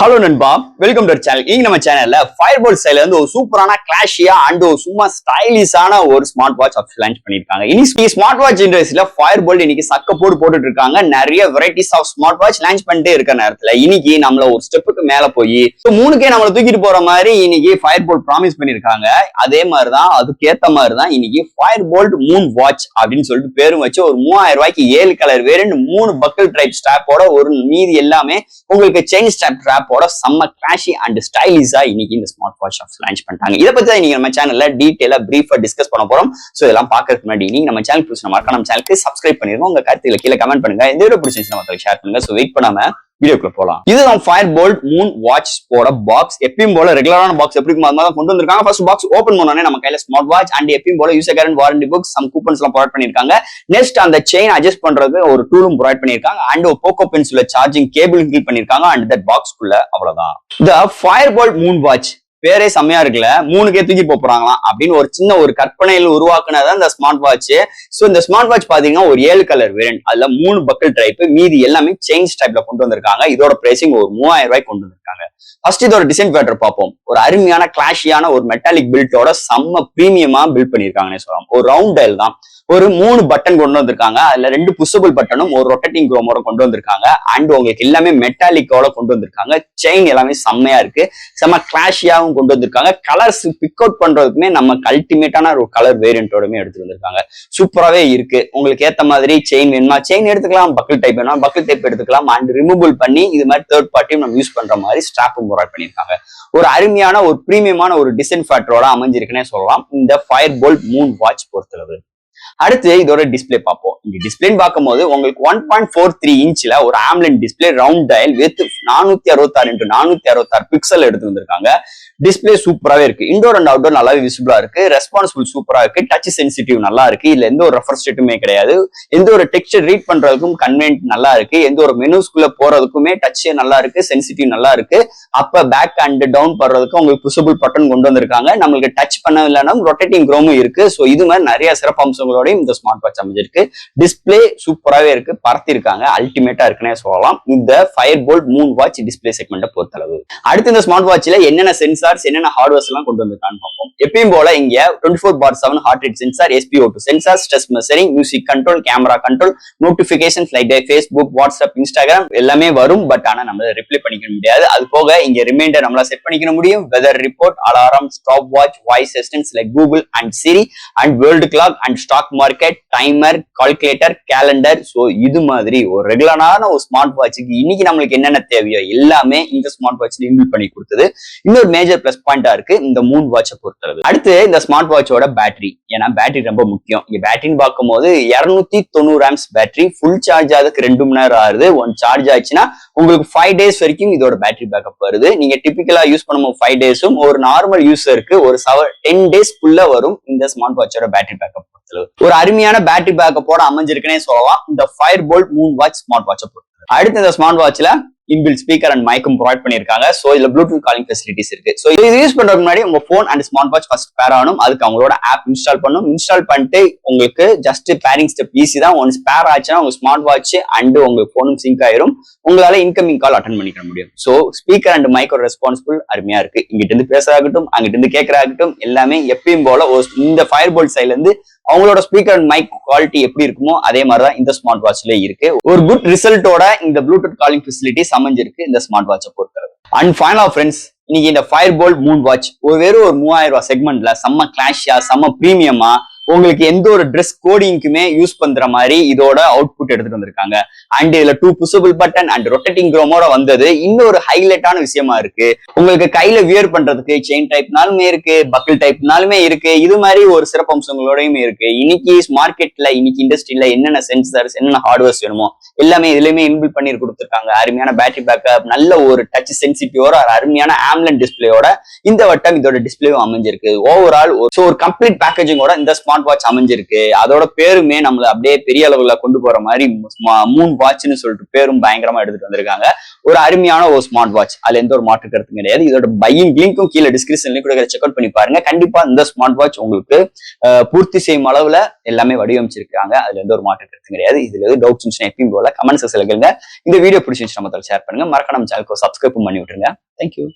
Hello நண்பா, welcome to channel. இங்க நம்ம சேனல்ல ஃபயர்போல்ட் சைடுல இருந்து ஒரு சூப்பரான கிளாஷியா அண்ட் ஒரு சும்மா ஸ்டைலிஷான ஒரு ஸ்மார்ட் வாட்ச் ஆப்ஷன் லான்ச் பண்ணிருக்காங்க. இன்னைக்கு ஸ்மார்ட் வாட்ச் இண்டஸ்ட்ரியில ஃபயர்போல்ட் இன்னைக்கு சக்க போட்டுட்டு இருக்காங்க. நிறைய varieties of smart watch launch பண்ணிட்டே இருக்க நேரத்துல இன்னைக்கு நம்மள ஒரு ஸ்டெப்புக்கு மேல போய் 3K நம்மள தூக்கிட்டு போற மாதிரி இன்னைக்கு ஃபயர்போல்ட் ப்ராமிஸ் பண்ணிருக்காங்க. அதே மாதிரிதான் அதுக்கேத்த மாதிரிதான் இன்னைக்கு ஃபயர்போல்ட் மூன் வாட்ச் அப்படின்னு சொல்லிட்டு பேரும் வச்சு ஒரு 3000 ரூபாய்க்கு 7 கலர் வேரியன்ட் 3 பக்கல் டைப் ஸ்ட்ராப்போட ஒரு மீதி எல்லாமே உங்களுக்கு செயின் ஸ்ட்ராப் ட்ராப்போட செம்ம கிளாஷி அண்ட் ஸ்டைலிஷா இன்னைக்கு இந்த ஸ்மார்ட் வாட்ச் ஆப்ஷன் லான்ச் பண்ணிட்டாங்க. இதை பத்தி தான் இன்னைக்கு நம்ம சேனல்ல டீடைலா பிரீஃபா டிஸ்கஸ் பண்ண போறோம். சோ இதெல்லாம் பாக்கிறதுக்கு முன்னாடி நீங்க நம்ம சேனல் புதுசா நம்ம சேனலுக்கு சப்ஸ்கிரைப் பண்ணிருங்க. உங்க கருத்துக்களை கீழே கமெண்ட் பண்ணுங்க. இந்த வீடியோ பிடிச்சிருந்துச்சுன்னா மத்தவங்க ஷேர் பண்ணுங்க. சோ வெயிட் பண்ணாம வீடியோக்குள்ள போலாம். இதுதான் ஃபயர்போல்ட் மூன் வாட்ச் போட பாக்ஸ். எப்பயும் போல ரெகுலரான பாக்ஸ் எப்படி இருக்கும் மாதிரி கொண்டு வந்திருக்காங்க. ஃபர்ஸ்ட் பாக்ஸ் ஓபன் பண்ணோனே நம்ம கையில ஸ்மார்ட் வாட்ச் அண்ட் எப்பயும் போல user guarantee warranty books some coupons எல்லாம் ப்ரொவைட் பண்ணிருக்காங்க. நெக்ஸ்ட் அந்த செயின் அட்ஜஸ்ட் பண்றதுக்கு ஒரு டூலும் ப்ரொவைட் பண்ணிருக்காங்க அண்ட் ஒரு pogo pencil charging cable include பண்ணிருக்காங்க. அண்ட் தட் பாக்ஸ்க்குள்ள அவ்வளவுதான். இந்த ஃபயர்போல்ட் மூன் வாட்ச் பேரே செம்மையா இருக்குல்ல, 3K தூக்கி போறாங்களாம் அப்படின்னு ஒரு சின்ன ஒரு கற்பனையில் உருவாக்குனதான் இந்த ஸ்மார்ட் வாட்ச். சோ இந்த ஸ்மார்ட் வாட்ச் பாத்தீங்கன்னா ஒரு 7 கலர் வேரியன்ட், அதுல 3 பக்கல் டைப், மீதி எல்லாமே செயின்ஸ் டைப்ல கொண்டு வந்திருக்காங்க. இதோட பிரைசிங் ஒரு 3000 ரூபாய்க்கு கொண்டு வந்திருக்காங்க. ஃபர்ஸ்ட் இதோட டிசைன் பேட்டர் பார்ப்போம். ஒரு அருமையான கிளாஷியான ஒரு மெட்டாலிக் பில்டோட செம்ம பிரீமியமா பில்ட் பண்ணிருக்காங்கன்னு சொல்லலாம். ஒரு ரவுண்ட் டயல் தான், ஒரு 3 பட்டன் கொண்டு வந்திருக்காங்க. அதுல 2 புஷபிள் பட்டனும் ஒரு ரொட்டேட்டிங் குரோமோட கொண்டு வந்திருக்காங்க. அண்ட் உங்களுக்கு எல்லாமே மெட்டாலிக்கோட கொண்டு வந்திருக்காங்க. செயின் எல்லாமே செம்மையா இருக்கு, செம்ம கிளாஷியாவும் கொண்டு வந்திருக்காங்க. கலர்ஸ் பிக் அவுட் பண்றதுக்குமே நம்ம அல்டிமேட்டான ஒரு கலர் வேரியன்ட்டோடமே எடுத்து வந்திருக்காங்க. சூப்பராவே இருக்கு. உங்களுக்கு ஏத்த மாதிரி செயின் வேணுமா செயின் எடுத்துக்கலாம், பக்கல் டைப் வேணுமா பக்கல் டைப் எடுத்துக்கலாம். அண்ட் ரிமூவல் பண்ணி இது மாதிரி தேர்ட் பார்ட்டியும் நம்ம யூஸ் பண்ற மாதிரி ஸ்ட்ராப்பும் ப்ரொவைட் பண்ணிருக்காங்க. ஒரு அருமையான ஒரு பிரீமியமான ஒரு டிசைன் ஃபேக்டரோட அமைஞ்சிருக்குன்னே சொல்லலாம் இந்த ஃபயர்போல்ட் மூன் வாட்ச் பொறுத்தளவு. அடுத்து இதோட டிஸ்பிளே பார்ப்போம். இந்த டிஸ்பிளேன்னு பார்க்கும்போது உங்களுக்கு 1.43 இன்ச்ல ஒரு omelette display round dial with 466x466 pixel எடுத்து வந்திருக்காங்க. டிஸ்பிளே சூப்பராகவே இருக்கு. இன்டோர் அண்ட் அவுட்டோர் நல்லாவே விசிபிளா இருக்கு. ரெஸ்பான்சிபிள் சூப்பரா இருக்கு. டச் சென்சிட்டிவ் நல்லா இருக்கு. இதுல எந்த ஒரு ரெஃபர் ஸ்டேட்டுமே கிடையாது. எந்த ஒரு டெக்ஸ்சர் ரீட் பண்றதுக்கும் கன்வென்ட் நல்லா இருக்கு. எந்த ஒரு மெனுஸ்குள்ள போறதுக்குமே டச் நல்லா இருக்கு, சென்சிட்டிவ் நல்லா இருக்கு. அப்ப பேக் அண்ட் டவுன் பண்றதுக்கு உங்களுக்கு புஷபிள் பட்டன் கொண்டு வந்திருக்காங்க. நம்மளுக்கு டச் பண்ண இல்லைன்னா ரொட்டேட்டிங் குரோமும் இருக்கு. ஸோ இது மாதிரி நிறைய சிறப்பு அம்சங்களோட இந்த ஸ்மார்ட் வாட்ச் அமைஞ்சிருக்கு. டிஸ்பிளே சூப்பராகவே இருக்கு, பறத்திருக்காங்க, அல்டிமேட்டா இருக்குன்னே சொல்லலாம் இந்த ஃபயர்போல்ட் மூன் வாட்ச் டிஸ்பிளே செக்மெண்ட்டை பொறுத்தளவு. அடுத்து இந்த ஸ்மார்ட் வாட்ச்ல என்னென்ன சென்சார்ஸ் என்னென்ன ஹார்ட்வேர்ஸ் எல்லாம் கொண்டு வந்திருக்கான்னு பார்ப்போம். எப்பயும் போல இங்க 24/7 heart rate sensor, SpO2 sensor, stress measuring, music control, camera control, notification, light Facebook, WhatsApp, Instagram எல்லாமே வரும். பட் ஆனா நம்ம ரிப்ளை பண்ணிக்க முடியாது. அது போக இங்க ரிமைண்டர் நம்மளா செட் பண்ணிக்க முடியும். Weather report, alarm, stop watch, voice assistants like Google and Siri and world clock and stock market, timer, calculator, calendar. So இது மாதிரி ஒரு ரெகுலரான ஒரு ஸ்மார்ட் வாட்சுக்கு இன்னைக்கு நம்மளுக்கு என்னென்ன தேவையோ எல்லாமே இந்த ஸ்மார்ட் வாட்ச்ல இன்பில்ட் பண்ணி கொடுத்தது இன்னொரு மேஜர் பிளஸ் பாயிண்டா இருக்கு இந்த மூன் வாட்சை பொறுத்தளவு. அடுத்து இந்த ஸ்மார்ட் வாட்சோட பேட்டரி, ஏன்னா பேட்டரி ரொம்ப முக்கியம். இங்க பேட்டரின்னு பார்க்கும்போது 290 ஆம்ஸ் பேட்டரி, ஃபுல் சார்ஜ் ஆகுதுக்கு 2 மணி நேரம் ஆகுது. ஒன் சார்ஜ் ஆச்சுன்னா உங்களுக்கு 5 டேஸ் வரைக்கும் இதோட பேட்டரி பேக்கப் வருது. நீங்க டிபிக்கலா யூஸ் பண்ணும்போது 5 டேஸும் ஒரு நார்மல் யூசருக்கு ஒரு 10 டேஸ்க்குள்ள வரும் இந்த ஸ்மார்ட் வாட்சோட பேட்டரி பேக்கப். ஒரு அருமையான பேட்டரி பேக்கப்போட அமைஞ்சிருக்குன்னே சொல்லலாம் இந்த ஃபயர்போல்ட் மூன் வாட்ச் ஸ்மார்ட் வாட்சை பொறுத்து. அடுத்து இந்த ஸ்மார்ட் வாட்ச்ல இன்பில்ட் ஸ்பீக்கர் அண்ட் மைக்கும் ப்ரொவைட் பண்ணிருக்காங்க. சோ இதுல ப்ளூடூத் காலிங் ஃபெசிலிட்டிஸ் இருக்கு. சோ இது யூஸ் பண்றதுக்கு முன்னாடி உங்க phone and smart watch first pair ஆகணும். அதுக்கு அவங்களோட ஆப் இன்ஸ்டால் பண்ணணும். இன்ஸ்டால் பண்ணிட்டு உங்களுக்கு ஜஸ்ட் பேரிங் ஸ்டெப் ஈஸி தான். ஒன்ஸ் பேர் ஆச்சுன்னா உங்க ஸ்மார்ட் வாட்ச் அண்ட் உங்க போனும் சிங்க் ஆயிரும். உங்களால இன்கமிங் கால் அட்டன் பண்ணிக்க முடியும். சோ ஸ்பீக்கர் அண்ட் மைக்கோட ரெஸ்பான்சிபிள் அருமையா இருக்கு. இங்கிட்ட இருந்து பேசுறதாகட்டும் அங்கிட்ட இருந்து கேட்கறாகட்டும் எல்லாமே எப்பயும் போல இந்த ஃபயர்போல்ட் சைட்ல இருந்து அவங்களோட ஸ்பீக்கர் அண்ட் மைக் குவாலிட்டி எப்படி இருக்குமோ அதே மாதிரிதான் இந்த ஸ்மார்ட் வாட்ச்ல இருக்கு. ஒரு குட் ரிசல்ட்டோட இந்த ப்ளூடூத் காலிங் ஃபெசிலிட்டிஸ் அமைஞ்சிருக்கு இந்த ஸ்மார்ட் வாட்சை பொறுத்தளவு. அண்ட் ஃபைனல் ஃப்ரெண்ட்ஸ், இன்னைக்கு இந்த ஃபயர்போல்ட் மூன் வாட்ச் வெறும் ஒரு 3000 ரூபாய் செக்மெண்ட்ல செம்ம கிளாஷியா செம்ம பிரீமியமா உங்களுக்கு எந்த ஒரு ட்ரெஸ் கோடிங்க்குமே யூஸ் பண்ற மாதிரி இதோட அவுட்புட் எடுத்துட்டு வந்திருக்காங்க. அண்ட் இதுல 2 புஷபிள் பட்டன் அண்ட் ரொட்டேட்டிங் குரோமோட வந்தது இன்னொரு ஹைலைட்டான விஷயமா இருக்கு. உங்களுக்கு கையில வியர் பண்றதுக்கு செயின் டைப்னாலுமே இருக்கு, பக்கிள் டைப்னாலுமே இருக்கு. இது மாதிரி ஒரு சிறப்பு அம்சங்களோடயுமே இருக்கு. இன்னைக்கு மார்க்கெட்ல இன்னைக்கு இண்டஸ்ட்ரியில என்னென்ன சென்சார்ஸ் என்னென்ன ஹார்ட்வேர்ஸ் வேணுமோ எல்லாமே இதுலயுமே இன்பில்ட் பண்ணி கொடுத்துருக்காங்க. அருமையான பேட்டரி பேக்கப், நல்ல ஒரு டச் சென்சிட்டிவோட அருமையான ஆம்லெட் டிஸ்பிளேயோட இந்த வட்டம் இதோட டிஸ்பிளேவும் அமைஞ்சிருக்கு. ஓவரால் ஒரு கம்ப்ளீட் பேக்கேஜிங்கோட இந்த ஸ்மார்ட் ஸ்மார்ட் வாட்ச் அமைஞ்சிருக்கு. அதோட பேருமே நம்மள அப்படியே பெரிய அளவுல கொண்டு போற மாதிரி மூன் வாட்ச்னு சொல்லிட்டு பேரும் பயங்கரமா எடுத்துட்டு வந்திருக்காங்க. ஒரு அருமையான ஒரு ஸ்மார்ட் வாட்ச், அதுல எந்த ஒரு மாற்று கருத்தும் கிடையாது. இதோட பையிங் லிங்க்கும் கீழே டிஸ்கிரிப்ஷன்ல கூட செக் அவுட் பண்ணி பாருங்க. கண்டிப்பா இந்த ஸ்மார்ட் வாட்ச் உங்களுக்கு பூர்த்தி செய்யும் அளவுல எல்லாமே வடிவமைச்சிருக்காங்க. அதுல எந்த ஒரு மாற்று கருத்தும் கிடையாது. இதுல எது டவுட்ஸ் இருந்துச்சுன்னா எப்பயும் போல கமெண்ட் செக்ஷன்ல கேளுங்க. இந்த வீடியோ பிடிச்சிருந்துச்சு நம்ம ஷேர் பண்ணுங்க. மறக்காம நம்ம சேனலுக்கு சப்ஸ்கிரைப் பண்ணி விட்டுருங்க. தேங்க்யூ.